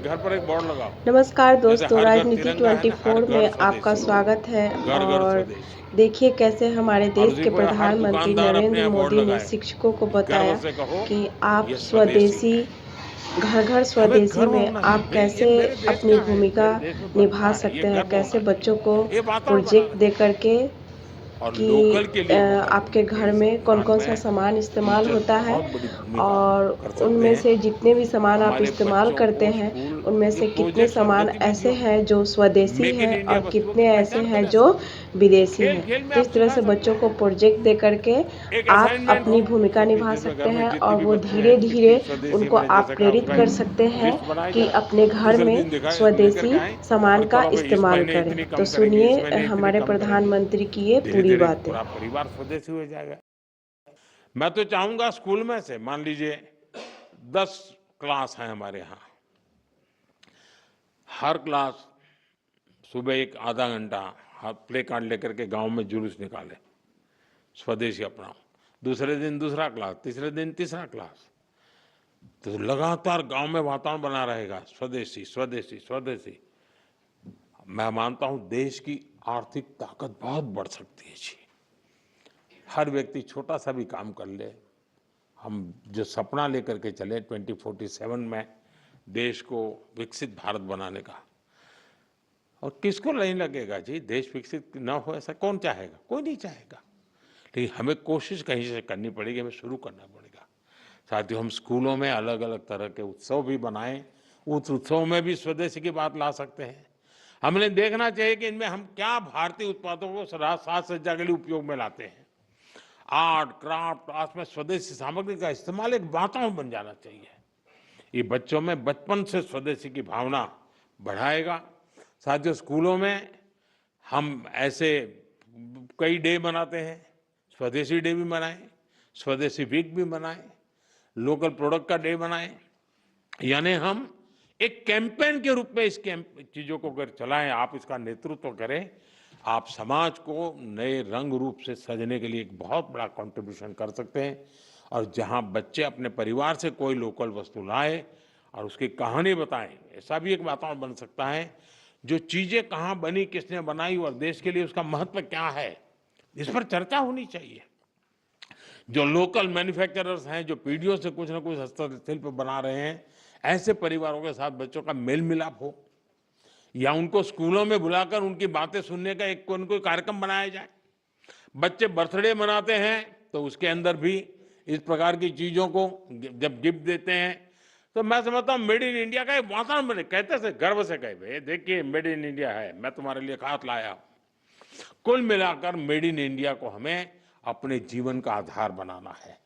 घर पर एक बोर्ड लगाओ, नमस्कार जैसे दोस्तों, हर घर राजनीति तिरंगा है ना, हर 24 घर में आपका स्वदेशी, स्वागत है। घर घर और स्वदेशी। देखिए कैसे हमारे और देश उसी के पर हर प्रधानमंत्री दुकानदार अपने नरेंद्र यहाँ बोर्ड मोदी ने लगाए शिक्षकों को कि गर्व बताया से कहो कि आप ये स्वदेशी स्वदेशी, है। घर घर हमें स्वदेशी गर्व में होना चाहिए आप भाई, ये कैसे मेरे देश अपनी का है, भूमिका मेरे देश में निभा बनता है, ये सकते हैं, गर्व कैसे होना बच्चों चाहिए। को ये वातावरण प्रोजेक्ट बनाना दे चाहिए करके और कि लोकल के लिए वोकल आपके होने के घर इस में कौन अभियान कौन सा में सामान इस्तेमाल टीचर्स होता है बहुत बड़ी भूमिका और कर सकते उनमें हैं। से जितने भी सामान आप हमारे इस्तेमाल बच्चों करते को हैं, स्कूल उनमें ये से कितने प्रोजेक्ट्स और सामान ऐसे गतिविधियों में हैं जो स्वदेशी मेक इन हैं इंडिया और वस्तुओं की कितने ऐसे पहचान हैं करा जो सकते हैं। विदेशी खेल हैं। खेल में तो आप इस तरह सिखा से सकते बच्चों को हैं। प्रोजेक्ट दे करके एक आप असाइनमेंट हो अपनी भूमिका कि निभा जिसमें घर सकते में हैं जितनी और भी वो वस्तुएं धीरे हैं धीरे कितनी स्वदेशी उनको में आप जैसे कहा प्रेरित उसका कर एक सकते हैं लिस्ट बनाए कि जरा। अपने घर दूसरे में दिन दिखाए लेकर के स्वदेशी आए सामान और का चलो भाई इस इस्तेमाल महीने करें। इतनी तो कम करेंगे, इस सुनिए महीने इतनी हमारे कम करेंगे। प्रधानमंत्री की ये धीरे पूरी धीरे बातें। पूरा परिवार स्वदेशी हो जाएगा। मैं तो चाहूंगा स्कूल में से मान लीजिए 10 क्लास हैं हमारे यहाँ, हर क्लास सुबह एक आधा घंटा हाथ प्ले कार्ड लेकर के गांव में जुलूस निकाले, स्वदेशी अपनाओ। दूसरे दिन दूसरा क्लास, तीसरे दिन तीसरा क्लास। तो लगातार गांव में वातावरण बना रहेगा स्वदेशी स्वदेशी स्वदेशी। मैं मानता हूं देश की आर्थिक ताकत बहुत बढ़ सकती है जी। हर व्यक्ति छोटा सा भी काम कर ले, हम जो सपना लेकर के चले 2047 में देश को विकसित भारत बनाने का, और किसको नहीं लगेगा जी देश विकसित न हो, ऐसा कौन चाहेगा? कोई नहीं चाहेगा। लेकिन हमें कोशिश कहीं से करनी पड़ेगी, हमें शुरू करना पड़ेगा। साथियों, हम स्कूलों में अलग अलग तरह के उत्सव भी बनाएं, उस उत्सव में भी स्वदेशी की बात ला सकते हैं। हमने देखना चाहिए कि इनमें हम क्या भारतीय उत्पादों को साज सज्जा के लिए उपयोग में लाते हैं। आर्ट क्राफ्ट आर्ट में स्वदेशी सामग्री का इस्तेमाल एक वातावरण बन जाना चाहिए। ये बच्चों में बचपन से स्वदेशी की भावना बढ़ाएगा। साथियों, स्कूलों में हम ऐसे कई डे मनाते हैं, स्वदेशी डे भी मनाएं, स्वदेशी वीक भी मनाएं, लोकल प्रोडक्ट का डे बनाएं। यानी हम एक कैंपेन के रूप में इस चीजों को अगर चलाएं, आप इसका नेतृत्व करें, आप समाज को नए रंग रूप से सजने के लिए एक बहुत बड़ा कंट्रीब्यूशन कर सकते हैं। और जहां बच्चे अपने परिवार से कोई लोकल वस्तु लाए और उसकी कहानी बताएं, ऐसा भी एक वातावरण बन सकता है। जो चीजें कहाँ बनी, किसने बनाई और देश के लिए उसका महत्व क्या है, इस पर चर्चा होनी चाहिए। जो लोकल मैन्युफैक्चरर्स हैं, जो पीढ़ियों से कुछ ना कुछ हस्तशिल्प बना रहे हैं, ऐसे परिवारों के साथ बच्चों का मेल मिलाप हो, या उनको स्कूलों में बुलाकर उनकी बातें सुनने का एक कोई कार्यक्रम बनाया जाए। बच्चे बर्थडे मनाते हैं तो उसके अंदर भी इस प्रकार की चीजों को जब गिफ्ट देते हैं, तो मैं समझता हूँ मेड इन इंडिया का एक वातावरण बने, कहते से गर्व से कहे भाई देखिए मेड इन इंडिया है, मैं तुम्हारे लिए खास लाया हूँ। कुल मिलाकर मेड इन इंडिया को हमें अपने जीवन का आधार बनाना है।